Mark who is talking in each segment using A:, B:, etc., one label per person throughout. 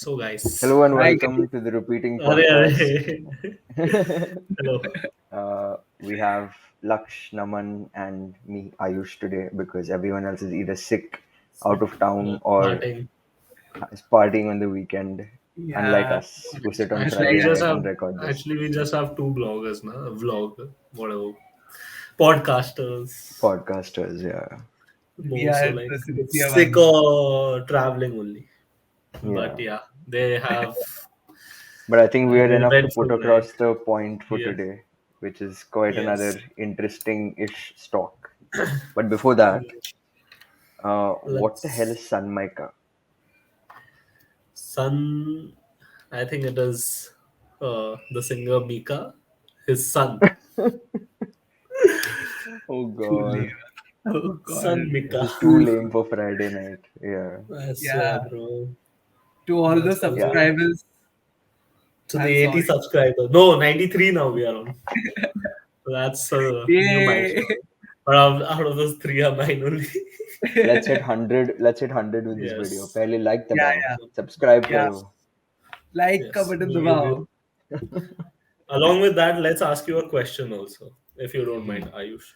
A: So guys,
B: Hello and
C: Hi,
B: welcome to the repeating
A: अरे
B: podcast.
A: अरे hello.
B: We have Laksh, Naman, and me, Ayush, today because everyone else is either sick, out of town, or
A: Starting.
B: is partying on the weekend, unlike
C: yeah,
B: us who sit on
C: it's
A: Actually,
C: like
A: we
B: Friday
A: just
B: night
A: have
B: and record this.
A: two bloggers, na vlog, whatever, podcasters,
B: Podcasters, yeah.
C: we
A: more so
C: are
A: like
C: the sincere
A: sick
C: ones.
A: or traveling only. But
B: Yeah.
A: yeah, they have
B: But I think we
A: an
B: are enough to put
A: eventful night.
B: across the point for
A: Yes,
B: today, which is quite
A: yes.
B: another interesting-ish stock. But before that, what the hell
A: Let's
B: is Sun Mica?
A: Sun. I think it is the singer Mika, his son.
B: Oh
C: Too late.
B: God.
C: Oh God.
A: Son
B: This
A: Mika.
B: is too lame for Friday night. Yeah.
A: I swear,
C: Yeah.
A: bro.
C: To all the
A: That's also
B: Yeah.
C: subscribers,
A: to the
C: I'm
A: 80
C: sorry.
A: subscribers. No, 93 now we are on. So that's a new
C: Yay.
A: milestone. But out of those three are mine only.
B: Let's hit 100. Let's hit 100 with this video.
A: Yes.
B: Pehle like
C: Yeah,
B: dabao.
C: yeah,
B: Subscribe
C: yeah.
B: karo.
C: Like ka
A: Yes.
C: button
A: We'll give
C: dabao.
A: you. Along with that, let's ask you a question also, if you don't mind, Ayush.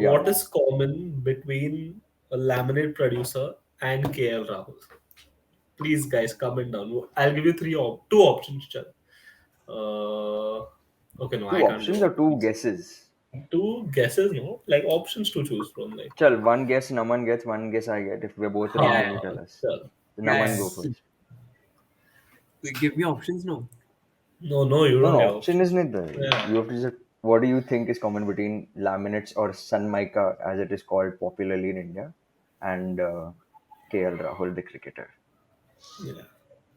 B: Yeah.
A: What is common between a laminate producer and KL Rahul? Please, guys, comment down. I'll give you two options, Chal. Okay, no,
B: Two
A: I can't give
B: options or two
A: options.
B: guesses?
A: Two guesses, no? Like options to choose from. Like,
B: Chal, one guess Naman gets, one guess I get. If we're both wrong,
C: Yeah,
B: then
A: ha,
B: you tell us.
A: chal.
B: So
C: yeah,
B: Naman
C: yeah.
B: go
A: Yes.
B: first.
C: Wait, give me options, no?
A: No, no, you
B: No,
A: don't
B: no,
A: get
B: option
A: options.
B: isn't it there?
A: Yeah.
B: You have to just. What do you think is common between laminates or Sun Mica, as it is called popularly in India, and KL Rahul, the cricketer?
A: Yeah.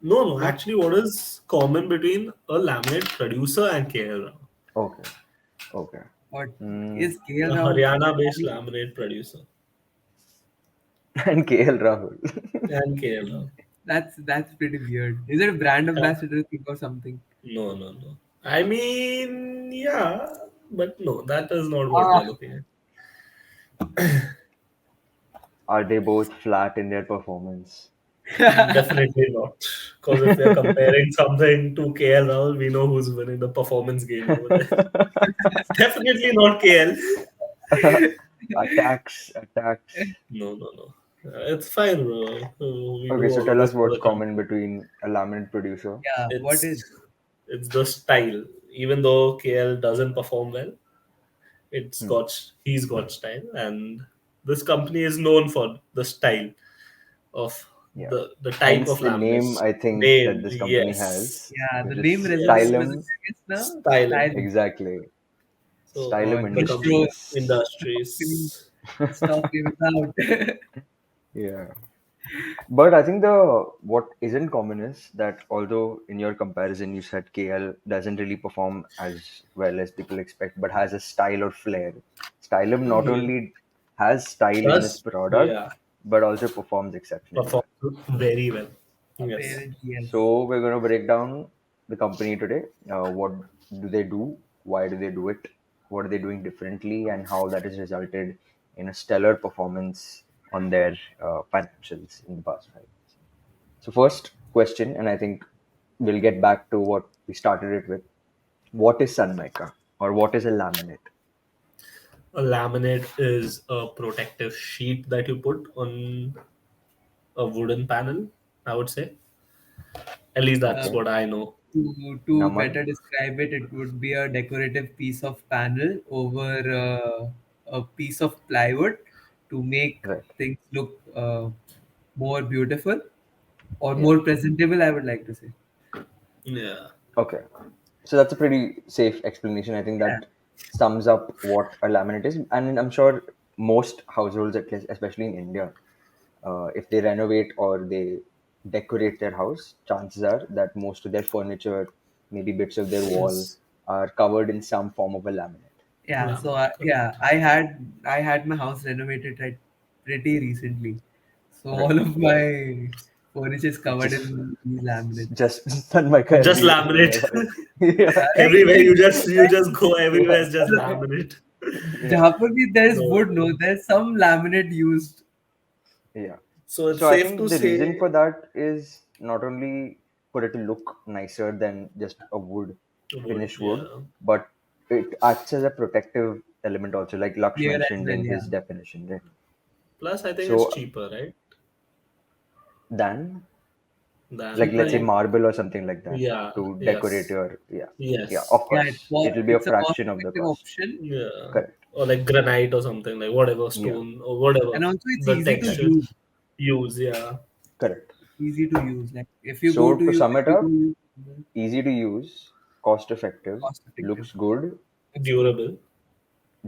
A: No, no.
C: What?
A: Actually, what is common between a laminate producer and KL Rahul?
B: Okay. Okay.
C: What
B: Mm,
C: is KL
A: A
C: Rahul?
A: Haryana-based laminate producer
B: and KL Rahul.
A: and KL Rahul.
C: That's pretty weird. Is it a brand
A: Yeah.
C: ambassador thing or something?
A: No, no, no. I mean, yeah, but no, that is not what we
C: Ah,
A: are looking at.
B: Are they both flat in their performance?
A: Definitely not. Because if we are comparing something to KL Rahul, we know who's winning the performance game over there. Definitely not KL.
B: Attacks, attacks.
A: No, no, no. It's fine, bro. We do
B: Okay, so
A: all of
B: tell
A: this
B: us
A: for
B: what's
A: the
B: common
A: country.
B: between a laminate producer.
C: yeah. What is?
A: It's it's the style. Even though KL doesn't perform well,
B: Hmm.
A: he's got style, and this company is known for the style of
B: Yeah.
A: the type
B: Hence
A: of
B: the name
A: laminates.
B: I think that
A: Name,
B: this company has,
A: yes,
C: Yeah, the
B: which is
C: name resembles
A: yes,
C: music,
B: Stylam.
C: I guess, now.
A: style.
C: Style.
B: Exactly.
A: So
C: Oh,
B: Stylam
A: the
C: distro.
B: Industries.
C: Please
A: industries.
C: stop giving out.
B: Yeah. But I think the what isn't common is that although in your comparison you said KL doesn't really perform as well as people expect, but has a style or flair. Stylam not
A: Yeah.
B: only has style in its
A: Plus,
B: product,
A: yeah,
B: but also performs exceptionally
A: perform
B: well.
A: very well. Yes.
C: Apparently, yes.
B: So we're going to break down the company today. What do they do? Why do they do it? What are they doing differently? And how that has resulted in a stellar performance on their financials in the past 5 years. So first question, and I think we'll get back to what we started it with. What is Sun Mica or what is a laminate?
A: A laminate is a protective sheet that you put on a wooden panel, I would say. At least that's
C: Uh,
B: Okay.
A: what I know.
C: to
B: Naman?
C: better describe it, it would be a decorative piece of panel over a piece of plywood to make
B: Right.
C: things look more beautiful or
B: Yeah.
C: more presentable, I would like to say.
A: Yeah.
B: Okay. So that's a pretty safe explanation. I think
C: Yeah.
B: that sums up what a laminate is. And I'm sure most households, at least, especially in India, if they renovate or they decorate their house, chances are that most of their furniture, maybe bits of their wall,
A: Yes.
B: are covered in some form of a laminate.
C: Yeah, so
A: Laminate. Correct.
C: I had my house renovated right pretty recently. So
B: Right.
C: all of my furniture is covered
B: Just,
C: in these laminates.
B: just Sunmica
A: Just
B: everywhere in
A: laminate.
B: your house. Yeah.
A: Everywhere you
C: Like,
A: just go, everywhere is just
B: Yeah.
A: laminate.
B: Yeah.
C: जहाँ पर भी there's
A: No.
C: wood, no, there's some laminate used.
B: Yeah.
A: So it's
B: So I
A: safe
B: think
A: to
B: the reason
A: say,
B: for that is not only for it to look nicer than just a wood,
A: Wood,
B: finished wood,
A: yeah.
B: but it acts as a protective element also, like Laksh
C: Clear as
B: mentioned
C: well,
B: in
C: yeah.
B: his definition, right?
A: Plus, I think it's
B: So
A: cheaper, right?
B: then, like
A: Than
C: Cheaper,
B: let's say
C: like,
B: marble or something like that
A: yeah,
B: to decorate
A: yes,
B: your, yeah, yeah,
A: yes,
B: of
C: yeah,
B: course it'll be a
C: it's a cost
B: fraction of the
C: effective
B: cost.
C: option,
A: yeah,
B: Correct.
A: or like granite or something like whatever
B: Yeah.
A: stone or whatever
C: and also it's
A: the
C: easy to
A: texture
C: use.
A: use. Yeah,
B: Correct.
C: Easy to use. Like if you go
B: So
C: to
B: to
C: use,
B: sum
C: if
B: it
C: you go
B: up,
C: use,
B: easy to use, cost effective,
C: cost effective,
B: looks good,
A: durable.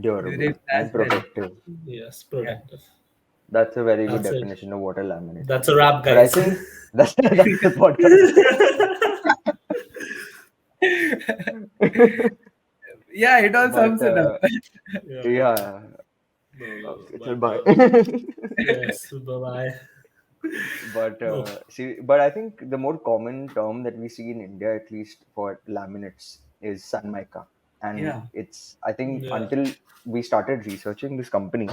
B: durable,
C: durable as
B: and
C: well.
B: protective.
A: Yes,
C: Yeah.
A: protective.
B: That's a very good
A: That's it.
B: definition of what a laminate
A: That's
B: is.
A: a wrap,
B: But I
A: guys.
B: think that's the podcast.
C: Yeah, it all
B: But
C: sums it up.
A: Yeah.
B: yeah,
A: No, no, no.
B: okay, so
A: But
B: bye.
A: yes, bye bye.
B: But
A: No.
B: but I think the more common term that we see in India, at least for laminates, is sunmica, and
C: Yeah.
B: it's, I think,
A: Yeah.
B: until we started researching this company,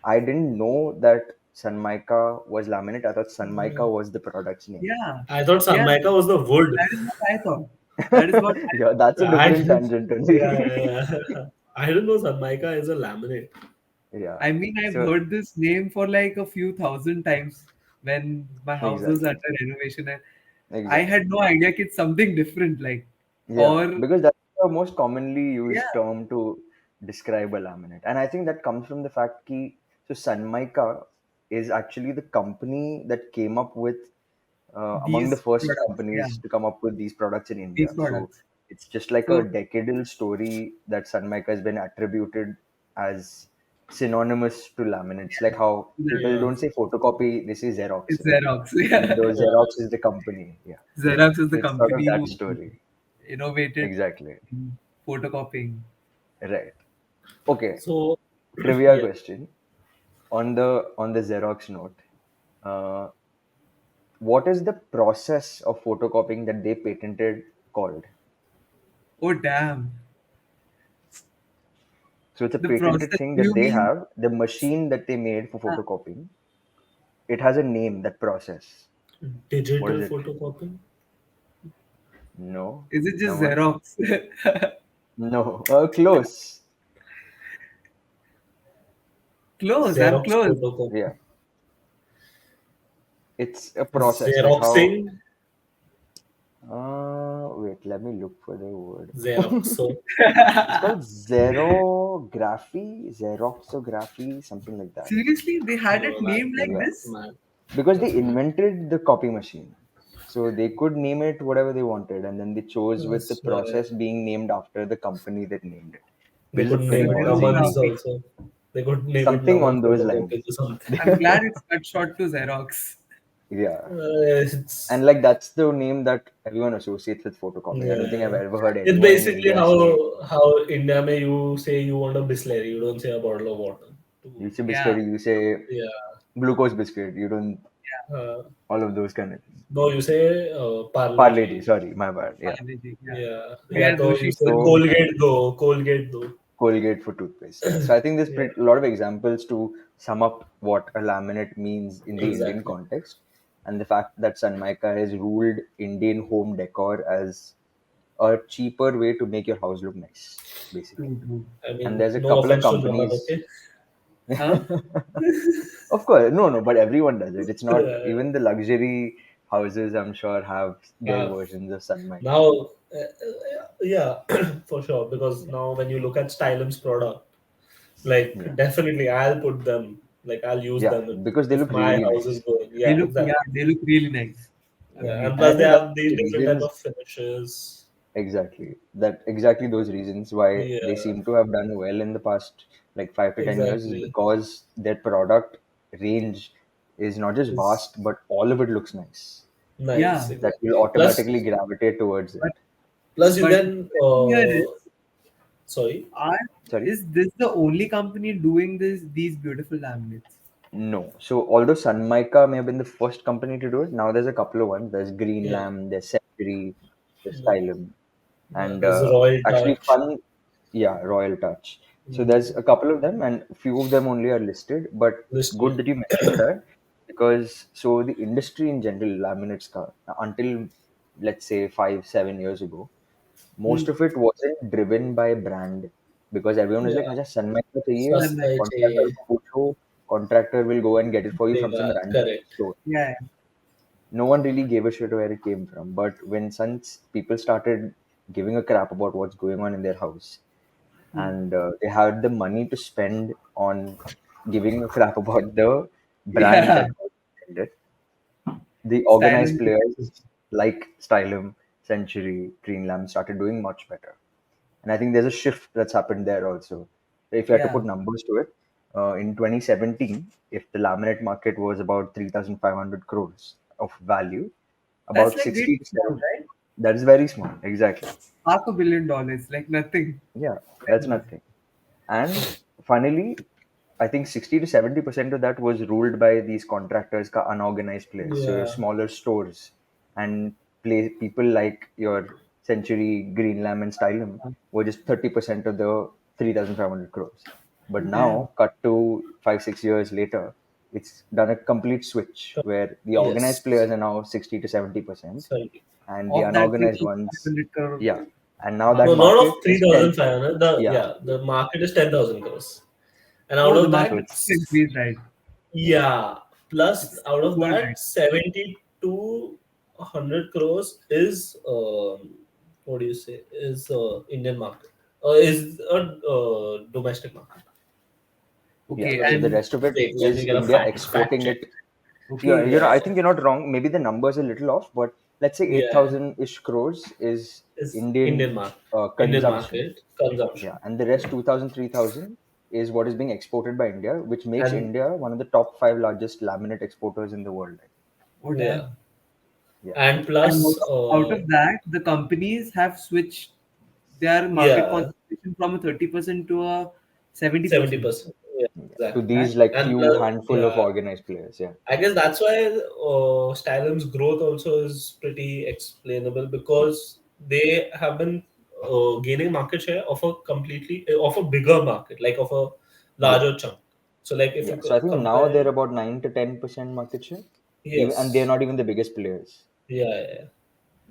B: I didn't know that sunmica was laminate. I thought
A: Yeah.
B: sunmica was the product's name.
C: Yeah.
A: I thought
C: Yeah.
A: Samaica was the wood.
C: That is what I thought. That is what I
B: Yeah, that's a
A: I
B: different
A: didn't.
B: tangent
A: Yeah,
B: only.
A: yeah, yeah. I didn't know Samaica is a laminate.
B: Yeah.
C: I mean, I've
B: So
C: heard this name for like a few thousand times when my house was
B: exactly,
C: under renovation, and I
B: exactly.
C: had no idea it's something different. Like,
B: Yeah,
C: or
B: because that's the most commonly used
C: yeah,
B: term to describe a laminate. And I think that comes from the fact that so Sunmica is actually the company that came up with among the
C: these
B: first
C: products, yeah,
B: companies to come up with these products in
C: these
B: India. So
C: products.
B: it's just like a
C: So
B: decadal story that Sunmica has been attributed as synonymous to laminates. Like how
C: yeah,
B: people
A: Yeah.
B: don't say photocopy, they say Xerox,
C: it's
B: right?
C: Xerox.
B: Even
C: Yeah,
B: though Xerox
A: Yes.
B: is the company. Yeah.
C: Xerox is
B: So
C: the
B: it's sort of
C: company
B: that
C: who
B: story.
C: innovated
B: Exactly.
C: photocopying.
B: Right. Okay.
A: So,
B: Trivia
A: yeah.
B: question. On the Xerox note, uh, what is the process of photocopying that they patented called?
C: Oh damn!
B: So it's a
C: The
B: patented
C: process.
B: thing
C: Do
B: that
C: you
B: they
C: mean?
B: have. The machine that they made for
C: uh,
B: photocopying. It has a name. That process. What
A: Digital
B: is it?
A: photocopy?
B: No.
C: Is it just
B: Come on.
C: Xerox?
B: No. Close.
C: Close. I'm
A: Xerox
C: close.
A: photocopy.
B: Yeah. It's a process. Like how.
A: Xeroxing?
B: Wait. Let me look for the word.
A: Xeroxo.
B: It's called xerography, xeroxography, something like that.
C: Seriously, they had it
A: No, that's
C: named like
B: Yeah,
C: this?
A: mad.
B: because they
A: That's mad.
B: invented the copy machine, so they could name it whatever they wanted, and then they chose with the
A: That's mad.
B: process being named after the company that named it,
A: They
B: which is a
A: could
B: pretty
A: name it
B: ballsy
A: Namans
B: move.
C: Xerography.
A: also. They could name it
B: Something
A: Naman
B: on those
A: photocopy
B: lines.
A: or something.
C: I'm glad it's cut short to Xerox.
B: Yeah,
A: It's
B: and like that's the name that everyone associates with photocopying. I don't think I've
A: yeah.
B: ever heard
A: It's
B: anyone in
A: basically
B: India say
A: how India may you say you want a Bisleri, you don't say a bottle of water.
B: you say
C: Yeah,
B: biscuit, you say
A: Yeah.
B: glucose biscuit, you don't,
A: Uh,
B: all of those kind of things.
A: no, you say Parle
B: Parle G,
A: G.
B: sorry, my bad. Yeah.
C: Parle-G, yeah.
A: Yeah.
C: We
A: Yeah,
C: are
A: so you
C: Doshi.
A: say
B: So
A: Colgate do, Colgate do.
B: Colgate for toothpaste. Yeah. So I think there's
A: Yeah,
B: a lot of examples to sum up what a laminate means in the Indian
A: exactly.
B: context, and the fact that Sanmaika has ruled Indian home decor as a cheaper way to make your house look nice, basically.
C: True, true.
A: I
B: And
A: mean,
B: there's a
A: no
B: couple of
A: offense to Naman,
B: companies.
A: okay?
C: Huh?
B: Of course, no, no, but everyone does it. It's not
A: Yeah,
B: even the luxury houses. I'm sure have their
A: yeah.
B: versions of Sanmaika.
A: Now, yeah, for sure. Because now when you look at Stylam's product, like
B: Yeah,
A: definitely I'll put them, like I'll use
B: yeah,
A: them
B: because they
A: if
B: look
A: my
B: really
A: house is
B: nice.
A: going.
C: They
A: Yeah,
C: look, yeah,
A: exactly.
C: they look really nice.
A: Yeah, and
C: Agreed.
B: And I
A: plus they
B: think that's
A: have
B: the
A: these different type
B: reasons.
A: of finishes.
B: Exactly. That exactly those reasons why they
A: Yeah,
B: seem to have done well in the past like 5 to 10 years is
A: exactly.
B: because their product range is not just
A: Is
B: vast, but all of it looks nice.
A: nice,
C: Yeah,
B: That
A: exactly.
B: will automatically gravitate towards it.
C: but
A: Plus you
C: but
A: can.
C: question here is,
A: Sorry.
C: are
B: Sorry?
C: is this the only company doing these beautiful laminates?
B: No. So although Sunmica may have been the first company to do it, now there's a couple of ones. There's Green
A: Yeah.
B: Lamb, there's Century, there's
A: Yeah.
B: Stylam.
A: Yeah.
B: And
A: There's Royal
B: actually
A: Touch.
B: fun, yeah, Royal Touch. So there's
A: Mm.
B: a couple of them, and few of them only are listed, but it's good
A: Listed.
B: that you mentioned that, because so the industry in general, laminates ka, until let's say 5 7 years ago,
A: Hmm.
B: most of it wasn't driven by brand, because everyone was like,
A: Yeah,
B: "मुझे सनमाइका का चाहिए,
A: सस्ता ही
B: contractor
A: चाहिए
B: को पूछो, contractor will go and get it for you from
A: देगा,
B: some random
A: correct.
B: store."
C: Yeah.
B: No one really gave a shit where it came from. But when since people started giving a crap about what's going on in their house, and they had the money to spend on giving a crap about the brand
C: Yeah.
B: that goes behind it, the organized
C: Stylam.
B: players like Stylam, Century, Greenlam started doing much better. And I think there's a shift that's happened there also. If you had to
C: Yeah.
B: put numbers to it, in 2017, if the laminate market was about 3,500 crores of value,
C: That's
B: about
C: like way
B: 60 to
C: too small,
B: 70,
C: right?
B: that is very small, exactly.
C: $500 million, like nothing.
B: Yeah, that's nothing. And finally, I think 60 to 70% of that was ruled by these contractors, unorganized players. So your
A: Yeah,
B: smaller stores and people like your Century, Greenlam, and Stylam were just 30% of the 3,500 crores. But
C: Damn.
B: now, cut to 5 6 years later, it's done a complete switch where the organized
A: yes,
B: players are now 60 to 70%,
A: sorry.
B: and the
C: Of that
B: unorganized ones,
C: 3,500 crore
B: yeah. And now that
A: No,
C: market.
A: not of
B: market is 10.
A: 3,500. The
B: Yeah.
A: Yeah, the market is 10,000 crores, and out
C: Oh, the
A: of
B: So
C: market
A: that,
B: it's,
C: also increased, right?
A: yeah, plus
C: It's
A: out of
C: gold,
A: that,
C: right?
A: 70 to 100 crores is what do you say? Is Indian market? Is a domestic market.
B: yeah.
C: Okay,
A: Like
B: So the
C: and
B: rest of it
A: wait, let me
B: is
A: get a
B: India
A: fact
B: exporting
A: check.
B: it. Yeah,
C: okay,
A: Yeah,
B: I think you're not wrong. Maybe the numbers are a little off, but let's say
A: yeah,
B: 8,000 ish crores is
A: is
B: Indian
A: Indian market. Indian
B: consumption.
A: market consumption,
B: Yeah. And the rest 2,000, 3,000 is what is being exported by India, which makes
A: and
B: India one of the top five largest laminate exporters in the world.
C: oh
A: yeah,
C: damn.
B: Yeah.
A: and
C: And
A: plus
C: out of that, the companies have switched their market
A: yeah,
C: concentration from a 30% to a 70%.
A: 70%. Yeah,
B: Yeah. To
A: exactly.
B: these
C: That
B: like
A: And
B: few
A: plus,
B: handful of
A: yeah,
B: organized players. Yeah.
A: I guess that's why Stylam's growth also is pretty explainable because they have been gaining market share of a completely of a bigger market, like of a
B: Yeah.
A: larger chunk. So, like if you
B: Yeah. So I think now
A: compare,
B: they're about 9 to 10% market share. Even, and they're
A: yes,
B: not even the biggest players.
A: yeah, yeah, yeah.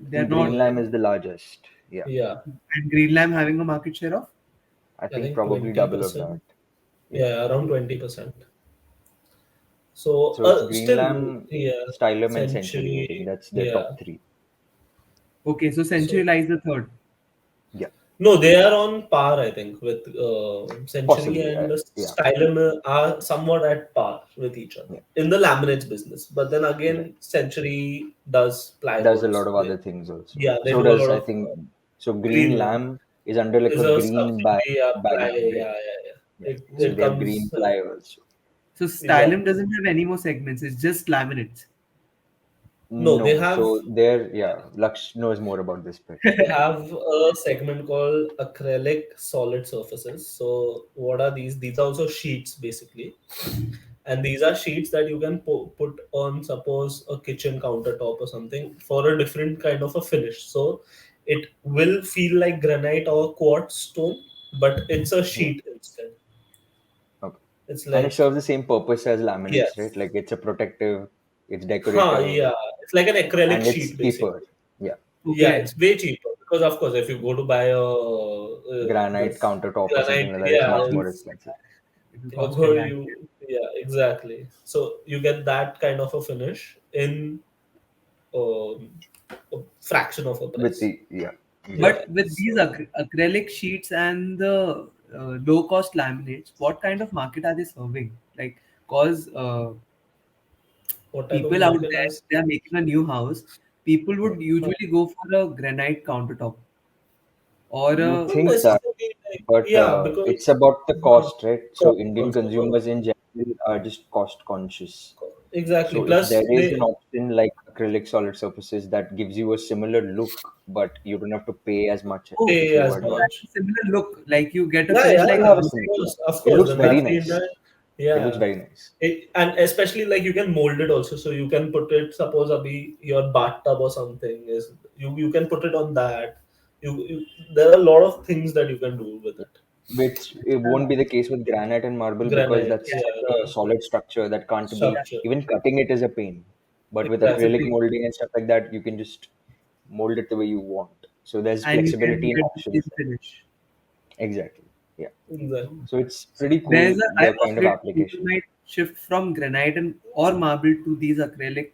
B: I
C: they're
B: think
C: not.
B: Greenlam
A: So
B: is the largest. Yeah.
A: yeah,
C: And Greenlam having a market share of?
B: I
A: I
B: think
A: think
B: probably double of
A: 20%.
B: that. Yeah.
A: Yeah, around 20%. So
B: So it's
A: still,
B: Greenlam,
A: yeah,
B: Stylum, and Century. I think
A: Century,
B: that's their
A: yeah.
B: top three.
C: Okay, so Century
A: So
C: lies the third.
B: Yeah.
A: no, they are on par, I think, with Century
B: Possibly.
A: and
B: Yeah.
A: Stylam are somewhat at par with each other
B: Yeah.
A: in the laminates business. But then
B: Right.
A: again, Century does
B: Does a lot
A: plywoods.
B: of other things also.
A: Yeah, they
B: So
A: do a
B: does,
A: lot
B: I
A: of
B: think, so
A: green lamp.
B: Greenlam is under like
A: Is
B: a
A: a
B: green
A: subsidiary, yeah, ply,
B: bagging, right?
A: yeah, yeah,
B: Yeah.
A: yeah. It
B: So
A: it
B: they have
C: Okay.
B: green
A: comes
B: ply also.
C: So Stylum
A: exactly.
C: doesn't have any more segments, it's just laminates.
A: No, they
B: No.
A: have
B: So there, yeah, Laksh knows more about this bit.
A: they have a segment called acrylic solid surfaces. So what are these? These are also sheets basically, and these are sheets that you can put on, suppose, a kitchen countertop or something for a different kind of a finish. So it will feel like granite or quartz stone, but it's a
B: Yeah.
A: sheet instead.
B: Okay.
A: It's
B: And it
A: like
B: serves the same purpose as laminates, right?
A: yes,
B: Like it's a protective, it's
A: huh,
B: decorative,
A: yeah, it's like an acrylic
B: and it's
A: sheet
B: cheaper.
A: basically.
B: Yeah.
A: Yeah,
C: Okay.
A: it's way cheaper because of course if you go to buy a
B: Granite
A: this
B: countertop or something
A: granite,
B: like that, it's
A: yeah,
B: much more
A: it's
B: expensive.
C: It will
A: you
C: cost a
A: go
C: lakh.
A: you yeah, exactly. So you get that kind of a finish in um, a fraction of a
B: With
A: price.
B: the, yeah,
A: Yeah.
C: But with these
A: So
C: acrylic sheets and the low cost laminates, what kind of market are they serving? Like, cause
A: what type of
C: people out
A: market
C: there,
A: has?
C: they are making a new house. People
B: yeah.
C: would usually go for a granite countertop or
B: You
C: a
A: Not
B: think that,
A: necessarily like
B: but
A: yeah,
B: it's
A: because
B: about the cost, right? So
A: cost
B: Indian
A: also.
B: consumers in general are just cost conscious.
A: Exactly.
B: So if there
A: Plus
B: is an
A: they
B: option like acrylic solid surfaces that gives you a similar look, but you don't have to pay as much
C: oh,
B: if
A: pay
B: you
A: as
C: so
B: advance.
C: that's
A: much.
C: a similar look. Like you get a
A: Yeah,
C: finish
B: It
C: like
B: will
A: yeah,
B: have a
A: of
B: similar look.
A: of
B: It
A: course.
B: looks
A: Then
B: very
A: that's the
B: nice.
A: internet.
B: It looks
A: Yeah.
B: very nice.
A: And especially like you can mold it also. So you can put it, suppose abhi your bathtub or something is you can put it on that. You there are a lot of things that you can do with it.
B: Which it won't be the case with granite and marble because
A: Granite,
B: that's
C: yeah,
B: such
A: yeah,
B: a solid structure that can't be,
C: yeah.
A: structure.
B: even cutting it is a pain. But with
C: That's a
A: Exactly.
B: acrylic
C: big
B: molding and stuff like that, you can just mold it the way you want. So there's
C: And you can
B: flexibility in
C: get the
B: options
C: same
B: there.
C: finish.
B: Exactly. Yeah.
A: Exactly.
B: So it's
C: So
B: pretty
C: there's
B: cool,
C: a
B: the
C: I'm
B: kind of
C: afraid people
B: application.
C: might shift from granite and or marble to these acrylic.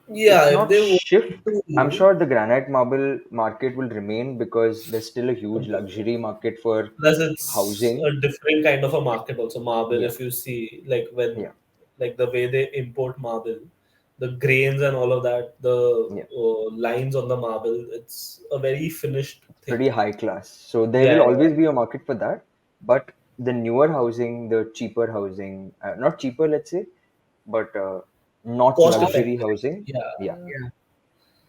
A: Yeah,
B: It's
A: if
B: not
A: they want
B: shift. I'm
A: to.
B: sure the granite marble market will remain because there's still a huge luxury market for
A: Plus, it's
B: housing.
A: a different kind of a market also. Marble,
B: Yeah.
A: if you see, like when,
B: Yeah.
A: like the way they import marble, the grains and all of that, the
B: Yeah.
A: lines on the marble, it's a very finished thing.
B: Pretty high class. So there will
A: Yeah,
B: always be a market for that. But the newer housing, the cheaper housing, not cheaper, let's say, but not
A: cost
C: Cost.
B: luxury
A: effective.
B: housing,
A: Yeah.
B: yeah,
C: Yeah.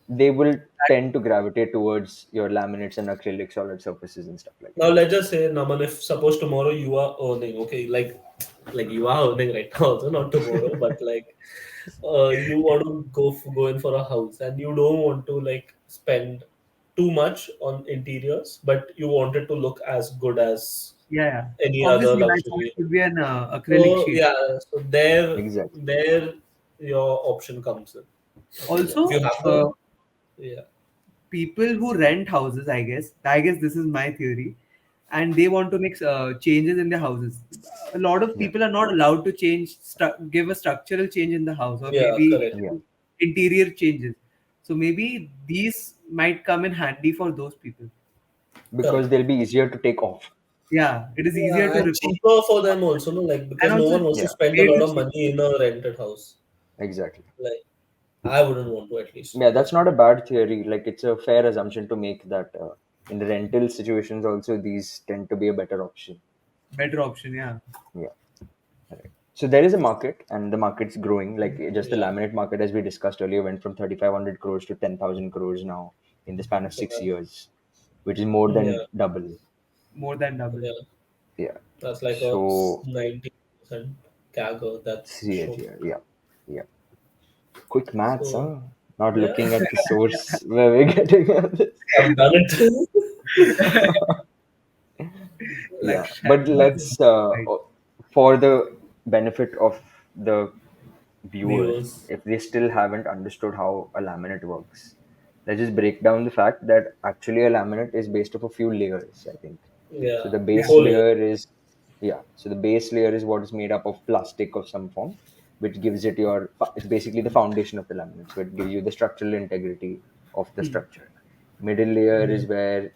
B: they will
C: That,
B: tend to gravitate towards your laminates and acrylic solid surfaces and stuff like
A: Now let's just say, Naman, if suppose tomorrow you are earning, okay, like you are earning right now, also not tomorrow, but like you want to go in for a house and you don't want to like spend too much on interiors, but you want it to look as good as
C: yeah, yeah.
A: any other
C: Obviously, my choice
A: luxury.
C: would be an acrylic
A: So
C: sheet.
A: yeah, so there
B: that. Exactly.
A: there your option comes in. If
B: Exactly.
A: you
C: Also,
A: have to, yeah,
C: people who rent houses, I guess this is my theory, and they want to make changes in their houses. A lot of
B: Yeah.
C: people are not allowed to give a structural change in the house, or
A: yeah,
C: maybe
A: correct,
B: Yeah.
C: interior changes. So maybe these might come in handy for those people.
B: Because
A: correct.
B: they'll be easier to take off.
C: Yeah, it is easier
A: Yeah,
C: to
A: and
C: report.
A: cheaper for them also, no, like
C: And
A: because no
C: also
A: one wants to
B: Yeah.
A: spend a
C: way
A: lot
C: to
A: of
C: see.
A: money in a rented house.
B: Exactly.
A: Like I wouldn't want to at least.
B: Yeah, that's not a bad theory. Like, it's a fair assumption to make that in the rental situations also these tend to be a better option.
C: Better option, yeah.
B: Yeah. Right. So there is a market, and the market's growing. Like, just the
A: Yeah,
B: laminate market, as we discussed earlier, went from 3,500 crores to 10,000 crores now in the span of six
A: yeah,
B: years, which is more than
A: yeah,
B: double.
C: More than double.
A: yeah.
B: Yeah.
A: That's like a
B: So
A: 90% CAGR that's
B: see it
A: shown.
B: here. Yeah. Yeah. Quick maths,
A: So
B: huh? Not
A: yeah,
B: looking at the source where we're getting at this.
A: I've done it.
C: Like
B: Yeah, but
C: Shannon.
B: let's
C: Right.
B: for the benefit of the viewer,
A: Viewers.
B: if they still haven't understood how a laminate works, let's just break down the fact that actually a laminate is based off a few layers, I think. So
A: Yeah,
B: the
C: Yeah.
B: base
A: four layers.
B: layer is, yeah, so the base layer is what is made up of plastic of some form, which gives it it's basically the foundation of the laminate. So it gives you the structural integrity of the structure. Middle layer
A: Yeah,
B: is where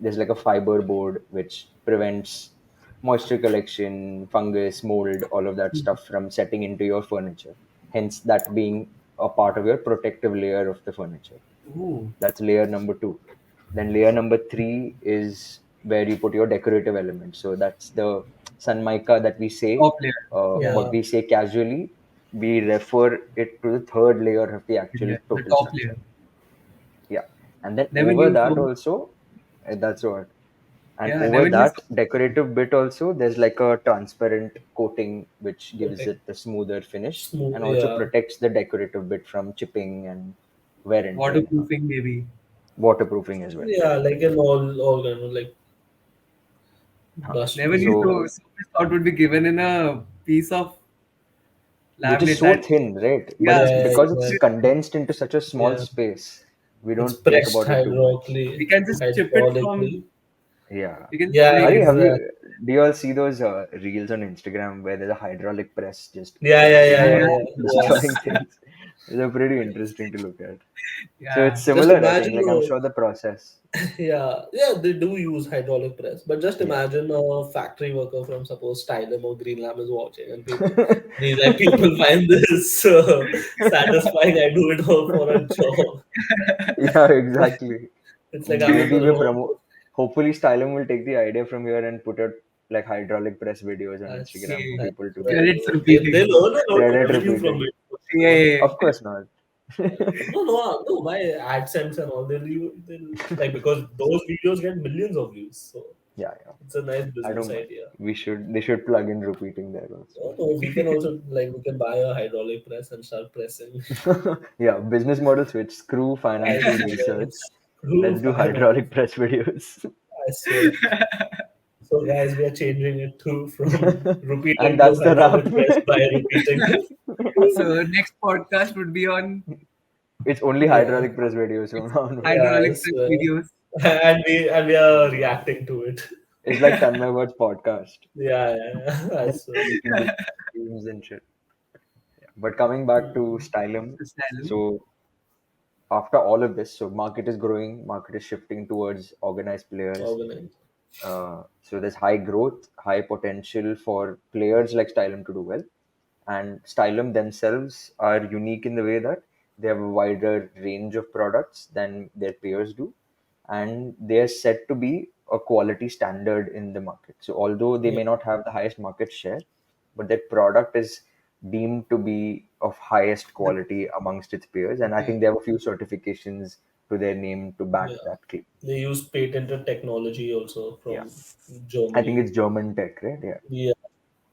B: there's like a fiber board which prevents moisture collection, fungus, mold, all of that stuff from setting into your furniture. Hence, that being a part of your protective layer of the furniture.
C: Ooh,
B: That's layer number two. Then layer number three is where you put your decorative elements. So that's the sun mica that we say,
C: top layer. Yeah,
B: what
A: yeah,
B: we say casually. We refer it to the third layer of the actual
C: layer. The
B: total
C: top
B: structure.
C: layer.
B: Yeah. And then
C: Never
B: over
C: knew
B: that
C: so.
B: also, that's what. And
C: Yeah,
B: over
C: never knew
B: that
C: so.
B: decorative bit also, there's like a transparent coating which gives
A: protect
B: it a smoother finish
A: smooth.
B: and also
A: Yeah,
B: protects the decorative bit from chipping and wear and tear.
C: Waterproofing maybe.
B: Waterproofing as well.
A: yeah,
B: Yeah.
A: like an all kind of like
B: Huh.
A: dust
C: Never knew
A: proof
B: So
C: so.
A: and
C: So much thought would be given in a piece of
B: which is
C: laminate
B: so
C: that.
B: thin, right? But
C: Yeah,
B: it's
A: yeah,
B: because it's
A: exactly.
B: condensed into such a small
A: Yeah,
B: space, we
A: it's
B: don't think
A: pressed
B: about it too much.
C: we
A: hydraulically,
C: can just chip it
A: hydraulically.
C: from.
B: Yeah.
C: We can just
A: Yeah,
C: break
B: Hari,
C: it.
B: have you?
A: exactly.
B: Do you all see those reels on Instagram where there's a hydraulic press just
A: Yeah, yeah, yeah,
C: Yeah,
B: breaking,
A: yeah,
C: yeah,
A: yeah.
B: destroying
A: Yes,
B: things? They're pretty
A: yes.
B: interesting to look at. So it's
C: yeah.
A: Just
B: similar, I think.
A: imagine,
B: Like, I'm sure the process.
A: yeah, yeah, they do use hydraulic press, but just
B: Yeah.
A: imagine a factory worker from suppose Stylam or Greenlam is watching, and he's like, people find this satisfying. I do it all for a job.
B: Yeah, exactly.
A: It's like I'm in
B: Maybe
A: the
B: we're
A: wrong.
B: promo. Hopefully, Stylum will take the idea from here and put out like hydraulic press videos on Instagram for
C: Okay.
B: people to do.
C: Credits
A: They
C: repeating.
A: learn a lot of
B: Credit
A: revenue from
B: repeating.
A: it. For
C: Yeah,
A: sure.
C: yeah,
B: Of course not.
A: No, no, no. My AdSense and all, they'll like because those videos get millions of views. So
B: Yeah, yeah.
A: it's a nice
B: I
A: business
B: don't mind.
A: idea.
B: They should plug in repeating there
A: Oh, no, we can also like we can buy a hydraulic press and start pressing.
B: also. Yeah, business model switch. Screw
A: I
B: financial
A: swear.
B: research.
A: Screw
B: Let's do hydraulic
A: finance.
B: press videos.
A: I swear. So guys, we are changing it to from
B: And
A: repeating to
B: that's the wrap.
A: hydraulic press by repeating.
C: So next podcast would be on
B: It's only
A: Yeah,
B: hydraulic press videos from
C: It's
B: now onwards.
A: yeah,
C: hydraulic
A: I
C: press
A: swear.
C: videos.
A: And we are reacting to it.
B: It's like Tanmay Ward's podcast,
A: Yeah, yeah, yeah, I swear.
B: making the memes and shit. But coming back to
A: Mm,
B: Stylum,
C: The Stylam.
B: so after all of this, so market is growing, market is shifting towards organized players.
A: organized.
B: So there's high growth, high potential for players like Stylum to do well. And Stylum themselves are unique in the way that they have a wider range of products than their peers do. And they are said to be a quality standard in the market. So although they
A: Yeah,
B: may not have the highest market share, but their product is deemed to be of highest
C: The,
B: quality amongst its peers. And I
C: okay.
B: think they have a few certifications to their name to back
A: yeah.
B: that claim.
A: They use patented technology also
B: Yeah.
A: from
B: I think
A: Germany.
B: it's German tech, right? Yeah.
A: Yeah,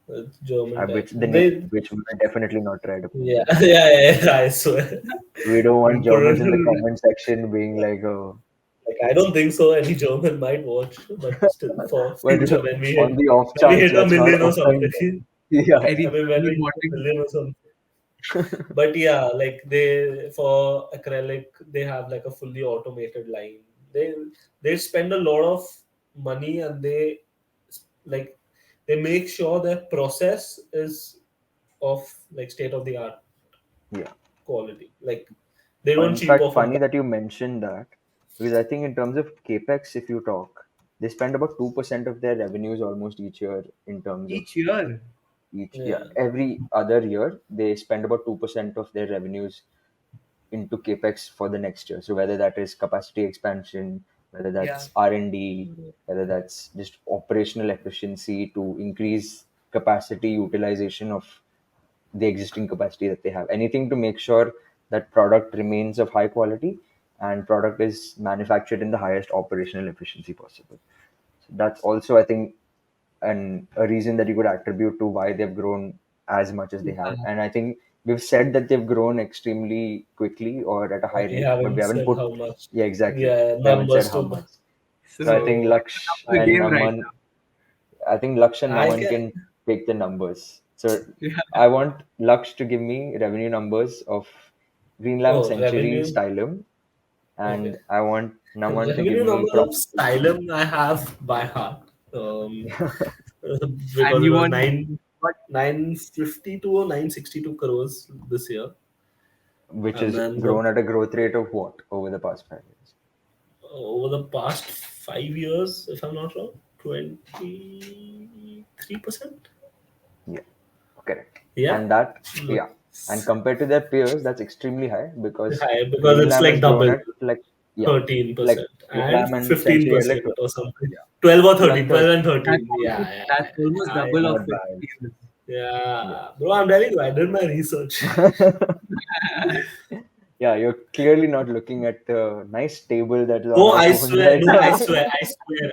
A: it's German tech.
B: Which the name,
A: They,
B: which we will definitely not try to
A: yeah,
B: pronounce.
A: yeah, yeah, yeah, I swear.
B: We don't want
A: We'll put
B: Germans in the
A: it,
B: comment section being like, oh,
A: like I don't think so. Any German might watch, but still, for
B: but
A: future
B: on the off
A: when we
B: chance,
A: hit a
B: let's not
A: million or
B: offend them.
A: something.
B: Yeah,
A: I mean, when
C: Any
A: we hit a
C: modding.
A: million or something. But yeah, like they for acrylic, they have like a fully automated line. They they spend a lot of money and like they make sure their process is of like state of the art
B: yeah.
A: quality. Like they don't
B: In
A: cheap
B: fact,
A: off on
B: funny
A: that.
B: that you mentioned that because I think in terms of capex, if you talk, they spend about 2% of their revenues almost each year in terms of
C: Each year.
B: each. Yeah,
A: Yeah,
B: every other year they spend about 2% of their revenues into capex for the next year. So whether that is capacity expansion, whether
C: Yeah.
B: that's R&D, whether that's just operational efficiency to increase capacity utilization of the existing capacity that they have, anything to make sure that product remains of high quality and product is manufactured in the highest operational efficiency possible. So that's also, I think, a reason that you could attribute to why they've grown as much as they have.
C: Yeah.
B: And I think we've said that they've grown extremely quickly or at a high
A: we
B: rate, but we
A: haven't
B: haven't
A: said
B: put,
A: how much.
B: yeah, exactly.
A: Yeah,
B: We haven't said
A: numbers
B: how
A: too.
B: much. So I think
C: So it's a
B: Laksh
C: number
B: and
C: game right
B: Naman, I think Laksh and
A: I
B: Naman
A: can.
B: can take the numbers. So
C: now.
B: I want Laksh to give me revenue numbers of Greenland
A: Oh,
B: Century
A: revenue.
B: Stylum,
A: Okay.
B: and I want Naman to give
A: Revenue
B: me
A: numbers of
B: profitability
A: Stylam
B: numbers,
A: I have by heart.
C: And
A: Because it
C: you
A: was
C: want what
A: 952 or 962 crores this year.
B: which
A: And
B: has
A: then
B: grown at a growth rate of what over the past 5 years?
A: over the past 5 years, if I'm not wrong, 23%.
B: Yeah, correct.
A: Yeah.
B: And that, yeah, and
A: Looks
B: compared to their peers, that's extremely high because
A: high because it's
B: Greenlam
A: like
B: has grown
A: double.
B: at like, yeah, like
A: 13% and
B: Greenlam and Century are like
A: 15%
B: 12.
A: or something.
B: Yeah,
A: 12 or
B: so that's
A: 13,
B: a
A: 12 and
C: that's
A: 13. Yeah,
C: almost
A: yeah,
C: that's almost
A: yeah.
C: double of
B: not
C: it.
B: bad. Yeah.
A: Yeah. Bro, I'm telling you, I did my research.
B: Yeah, you're clearly not looking at the nice table that is on
A: No,
B: our
A: I
B: phones
A: swear,
B: right
A: no,
B: now.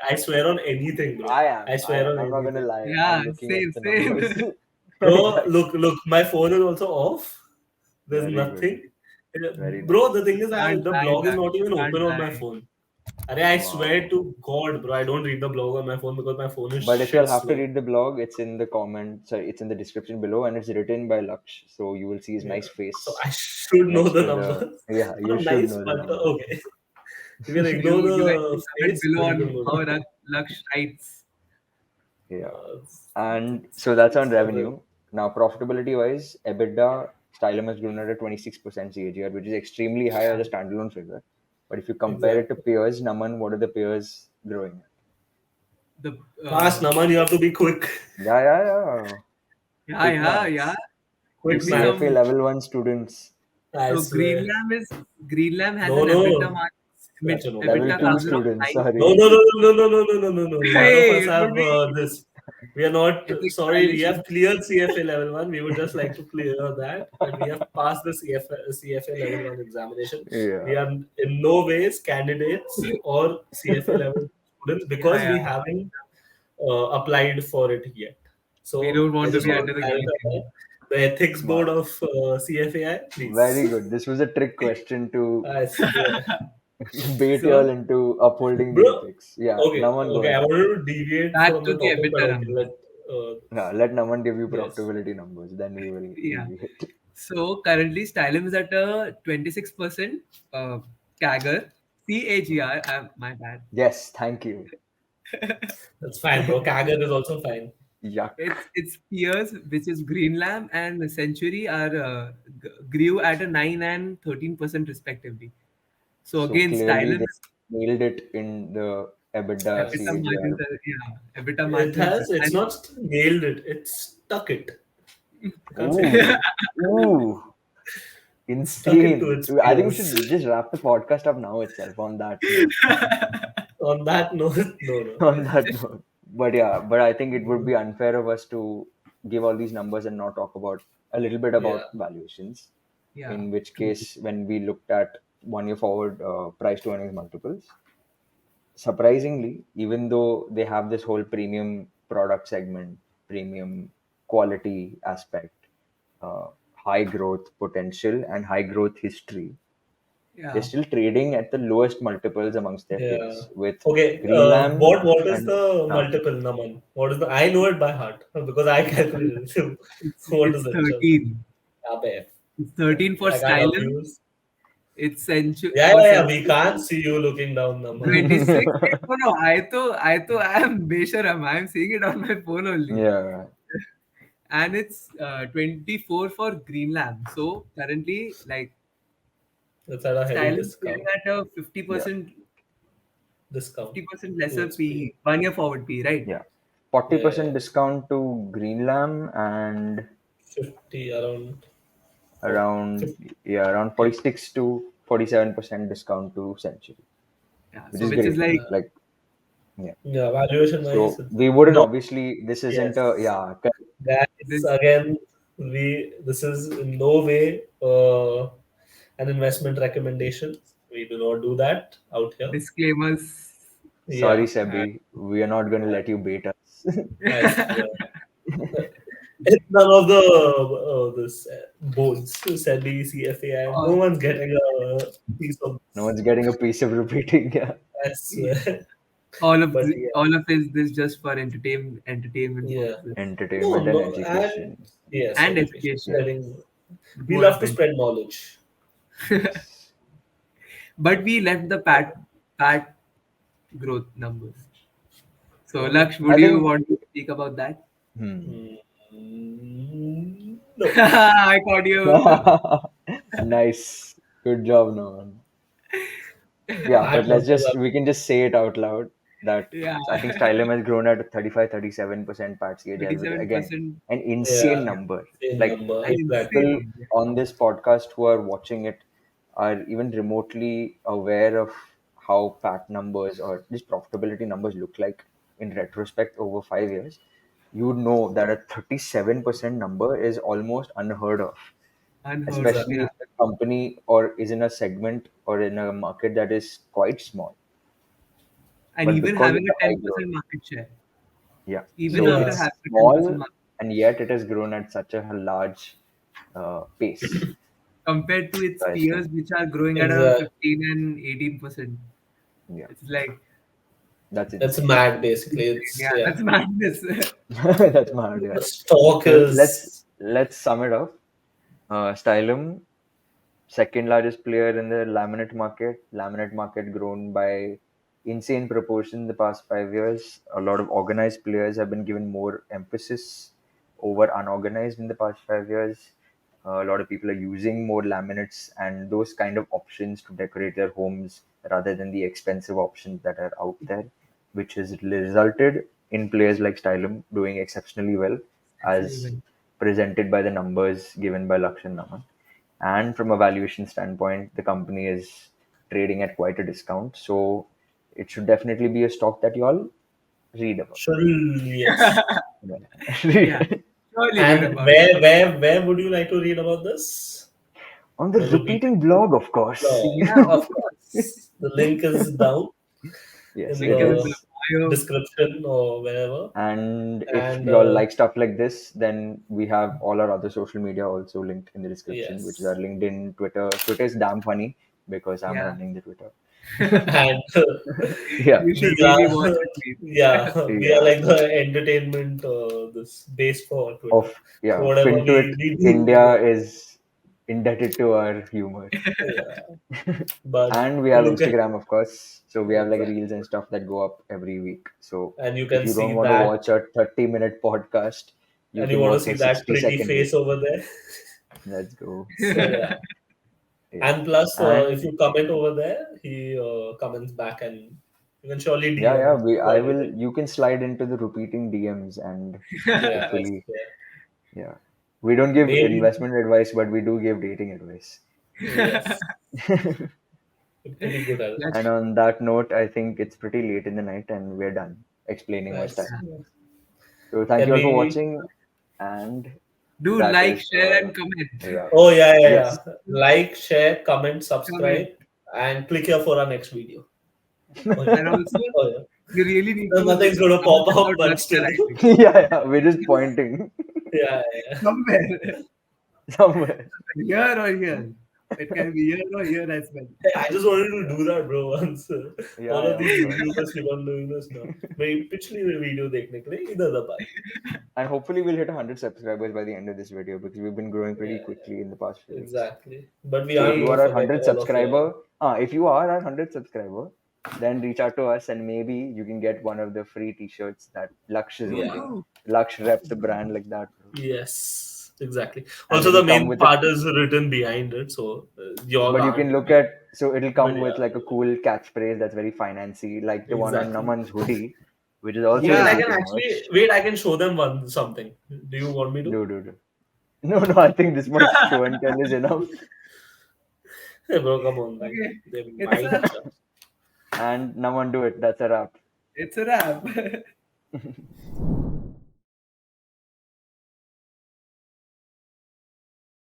A: I swear on anything, bro.
B: I am.
A: I
B: I
A: swear
B: am.
A: on
B: I'm not gonna
A: anything.
B: lie.
C: Yeah,
B: I'm looking at
C: same,
B: the numbers.
C: same.
A: Bro,
B: Exactly.
A: look, my phone is also off. There's
B: Very good.
A: nothing.
B: Very
A: Bro, the
B: nice.
A: thing is,
C: Can't
A: the
C: lie,
A: blog is
C: man.
A: not even
C: Can't
A: open on my
C: lie.
A: phone. I swear
B: Wow.
A: to God, bro, I don't read the blog on my phone because my phone is
B: But if you'll
A: shit
B: have to
A: slow.
B: read the blog, it's in the comment. Sorry, it's in the description below, and it's written by Laksh. So you will see his
A: Yeah.
B: nice
A: So
B: face
A: I should know
B: next
A: the
B: to the.
A: numbers.
B: Yeah, you
A: Not
B: should
A: nice,
B: know the
A: but
B: numbers.
A: okay. You can ignore
C: You guys
A: the
C: can comment
A: face,
C: below
A: but you can
C: on
A: know the
C: how
A: numbers.
C: Laksh writes.
B: Yeah.
A: It's,
B: And so that's on
A: it's
B: revenue. Now, profitability wise, EBITDA, Stylum has grown at a 26% CAGR, which is extremely high as a standalone figure. But if you compare it to
A: exactly.
B: peers, Naman, what are the peers growing at?
C: The
A: Fast, Naman, you have to be quick.
B: Yeah, yeah, yeah.
C: yeah,
B: Quick
C: yeah, yeah.
B: maths. You
A: Quick
C: Give me
B: CFA
A: math.
C: some.
B: level 1 students.
A: I
C: So
A: swear.
C: Greenlam has
A: No,
C: an EBITDA
A: no.
C: margin,
A: That's an open
B: Level
C: EBITDA
A: margin.
B: 2
C: margin of
B: students,
A: No,
B: sorry.
A: no, no, no, no, no, no, no, no, no.
C: 9.
A: None of
C: Hey,
A: us
C: it would
A: have
C: be
A: this. We are not,
C: ethics
A: sorry, we
C: violation.
A: have cleared CFA level 1. We would just like to clear that. And we have passed the CFA level 1 examination.
B: Yeah.
A: We are in no ways candidates or CFA level students
C: Yeah,
A: because we
C: yeah.
A: haven't applied for it yet.
C: We
A: So
C: don't
A: I
C: want to
A: just
C: be
A: want
C: under
A: to
C: the gun
A: clarify that.
C: thing.
A: The ethics board
B: Smart.
A: of CFAI, please.
B: Very good. This was a trick question to
A: I swear.
B: bait you all
C: So
B: into upholding the
A: Bro,
B: ethics. Yeah, Naman, go
A: okay. I
B: ahead.
A: wanted to deviate
C: back
A: from
C: to
A: the
C: the
A: topic, but
C: EBITDA
A: okay,
C: numbers.
A: uh,
B: Yeah, let Naman give you
A: yes.
B: profitability numbers, then we will
C: Yeah.
B: deviate.
C: So currently, Stylam is at a 26% uh, CAGR. CAGR, my bad.
B: Yes, thank you.
A: That's fine, bro. Kaggle is also fine.
B: Yuck.
C: Its peers, which is Greenlam and Century, are grew at a 9 and 13% respectively. So
B: So
C: again,
B: clearly they
C: Stylam's
B: nailed it in the EBITDA
C: EBITDA
A: Yes.
C: margins
B: CAGR.
C: are, yeah, EBITDA
A: It
C: margins,
A: has, it's
C: and
A: not nailed it, it's stuck it. Can't say nailed.
B: Ooh, ooh,
A: Stuck it to
B: insane.
A: its
B: I think we
A: peers.
B: should just wrap the podcast up now itself on that note.
A: On that note, no, no.
B: On that note. But yeah, but I think it would be unfair of us to give all these numbers and not talk about a little bit
A: Yeah,
B: about valuations.
C: yeah,
B: In which
A: true.
B: case, when we looked at 1 year forward price to earnings multiples, surprisingly, even though they have this whole premium product segment, premium quality aspect, uh, high growth potential, and high growth history, they're
C: yeah.
B: still trading at the lowest multiples amongst their
A: Yeah.
B: peers with
A: Okay.
B: Greenlam
A: What is
B: and
A: the
B: huh,
A: multiple, Naman? What is the? I know it by heart because I calculated it. What is
C: It's
A: it? Chal.
C: 13.
A: Abe.
C: It's 13 for
A: I got
C: Stylum.
A: abused.
C: It's Century
A: Yeah,
C: for
A: yeah, yeah. We
C: Century.
A: can't see you looking down, Naman.
C: 26. No, no, I am Besharam. I am seeing it on my phone only.
B: yeah,
C: And it's 24 for Greenland. So currently, like,
A: That's at a heavy
C: Stylam is trading
A: discount.
C: at a
B: yeah,
C: 50%
A: Discount to
C: lesser
A: its peers.
C: P, 1 year forward P, right?
B: yeah.
A: Yeah, yeah,
B: 40%
A: yeah.
B: discount to Greenlam and
A: 50 around
B: around
A: 50.
B: yeah around
A: Yeah.
B: 46 to 47% discount to Century,
C: Yeah.
B: which
C: So
B: is
C: which is
B: great.
C: like
A: Yeah.
B: Like yeah.
A: Yeah, valuation wise,
B: So
A: it's
B: we wouldn't
A: no.
B: obviously. This isn't a
A: Yes.
B: yeah.
A: Guys,
C: this
A: again, this is in no way an investment recommendation. We do not do that out here.
C: disclaimers.
B: Sorry,
A: Yeah,
B: Sebi, we are not going to let you bait us.
A: I swear. It's none of the this boards, SEBI, CFAI. No
C: all,
A: one's getting a piece of
B: No
A: this.
B: one's getting a piece of repeating. Yeah,
A: I swear. But yeah,
C: all of this just for entertainment
A: yeah.
C: purposes
A: No,
B: entertainment and
A: no, and
B: education.
A: yes,
C: and
A: education,
B: Yeah.
C: education.
A: spreading. We
C: More
A: love to
C: than,
A: spread knowledge.
B: Yes.
C: but we left the pat growth numbers. So
A: Okay.
C: Laksh,
B: I
C: would you
B: think.
C: want to speak about that?
B: Hmm.
A: No.
C: I caught you.
B: Nice. Good job, Noman. Yeah, but
A: Pat numbers
B: we can just say it out loud that
C: Yeah,
B: I think Stylam has grown at 37% PAT CAGR, which again,
C: 37%.
B: an
A: yeah,
B: insane number.
A: same
B: Like,
A: number.
C: An
B: if
A: Exactly.
C: insane
B: people
C: number.
B: on this podcast who are watching it are even remotely aware of how PAT numbers or just profitability numbers look like in retrospect over 5 years, you would know that a 37% number is almost unheard of,
C: Unheard of,
B: especially
C: yeah.
B: if the company or is in a segment or in a market that is quite small.
C: And
B: But
C: even
B: because of
C: having
B: the
C: a
B: high
C: 10%
B: growth,
C: market share.
B: yeah.
C: Even
B: So
C: after
A: Yeah.
B: it's
C: having a 10%
B: small
C: market
B: and yet it has grown at such a large pace.
C: compared to its
B: So I think,
C: peers, which are growing at a
A: Exactly.
C: 15 and 18%.
B: yeah,
C: It's like,
B: that's
A: It's
B: insane.
A: mad, basically. It's
C: yeah,
A: yeah.
C: that's madness.
B: That's my idea.
A: The stock
B: So
A: is
B: let's sum it up. Stylum, second largest player in the laminate market. Laminate market grown by insane proportion in the past 5 years. A lot of organized players have been given more emphasis over unorganized in the past 5 years. A lot of people are using more laminates and those kind of options to decorate their homes rather than the expensive options that are out there, which has resulted in players like Stylum doing exceptionally well,
C: Actually,
B: as
C: even.
B: presented by the numbers given by Lakshan Naman. And from a valuation standpoint, the company is trading at quite a discount. So it should definitely be a stock that you all read about.
A: should yes.
C: Yeah, surely read
A: And
C: about it.
A: where would you like to read about this?
B: On the
A: The repeating
B: repeating blog, of course.
A: blog,
C: Yeah, of
A: of
C: course.
A: course. The link is down
B: Yes,
A: in
B: it
C: Link is in the
A: the
B: is.
C: bio.
A: description or wherever.
B: And if
A: And
B: you all like stuff like this, then we have all our other social media also linked in the description, which is our
A: yes,
B: LinkedIn, Twitter. Twitter is damn funny because I'm
C: Yeah.
B: running the Twitter.
A: and
B: Yeah,
C: You should
A: we
C: really
A: are
C: watch it,
A: yeah,
C: please.
A: we are
B: yeah.
A: like the entertainment this base for
B: Of
A: Twitter. So
B: yeah,
A: whatever
B: FinTwit
A: we do,
B: India
A: yeah,
B: is indebted to our humor.
A: Yeah. But
B: And we have
A: look at
B: Instagram, of course. So we have like reels and
A: exactly,
B: stuff that go up every week. So
A: and you
B: if
A: can
B: you don't
A: see
B: want to
A: that,
B: watch a 30-minute podcast, you
A: and you
B: can
A: want to
B: watch
A: see
B: a
A: that
B: 60
A: pretty
B: second
A: face
B: video.
A: over there.
B: Let's go.
A: So yeah,
B: Yeah.
A: and plus, if
B: And
A: you comment over there, he comments back, and you can surely
B: yeah,
A: DM
B: yeah,
A: for
B: I will,
A: anything.
B: you can slide into the repeating DMs and
A: Yeah, I
B: hopefully,
A: swear.
B: yeah. We don't give
A: Maybe
B: investment advice, but we do give dating advice.
A: yes, pretty good at it.
C: Let's
B: And on that note, I think it's pretty late in the night and we're done explaining our
A: Nice.
B: style. So thank
A: Can
B: you all for
A: we?
B: watching, and
C: do
B: that
C: like,
B: is
C: share, and comment.
B: a wrap.
A: Oh yeah, yeah,
B: Yes.
A: yeah. Like, share, comment, subscribe,
C: Comment.
A: and click here for our next video. Oh yeah.
C: And also,
A: Oh yeah.
C: you really need
A: No,
C: to
A: nothing's gonna
C: comment
A: pop up,
C: about
A: but
C: what you're
A: still.
C: writing.
B: Yeah, yeah, we're just pointing
A: Yeah, yeah.
C: Somewhere.
B: somewhere.
C: Here or here. It can be here or here as well.
A: Hey, I just wanted to
B: Yeah,
A: do that, bro. Once
B: yeah,
A: all
B: yeah,
A: of these
B: of course.
A: YouTubers keep on doing this now. मैं पिछली video देखने के लिए इधर दबा दी.
B: And hopefully we'll hit 100 subscribers by the end of this video because we've been growing pretty
A: Yeah,
B: quickly in the past few weeks.
A: exactly. But we
B: So if
A: aren't
B: you
A: going
B: are
A: to
B: our
A: forget
B: 100
A: all of your.
B: subscriber, if you are our 100 subscriber, then reach out to us and maybe you can get one of the free t-shirts that Laksh is
A: Yeah.
B: holding.
C: Wow.
B: Laksh rep the brand like that, bro.
A: Yes, exactly.
B: And
A: Also, the
B: it'll come
A: main
B: with a,
A: part is written behind it, so y'all
B: but you
A: aren't.
B: can look at, so it'll
A: But
B: come with
A: yeah,
B: like a cool catchphrase that's very financy, like the one on
A: exactly.
B: Naman's hoodie, which is also
A: Wait, I
C: Yeah.
B: linked
A: can
B: to
A: actually
B: merch.
A: wait. I can show them one something. Do you want me to?
B: No, dude. No, no, I think this much show and tell is enough.
A: Hey, bro, come on, man.
C: Okay.
A: They
C: It's
A: might
C: a
A: just.
B: And Naman, do it. That's a wrap.
C: it's a wrap.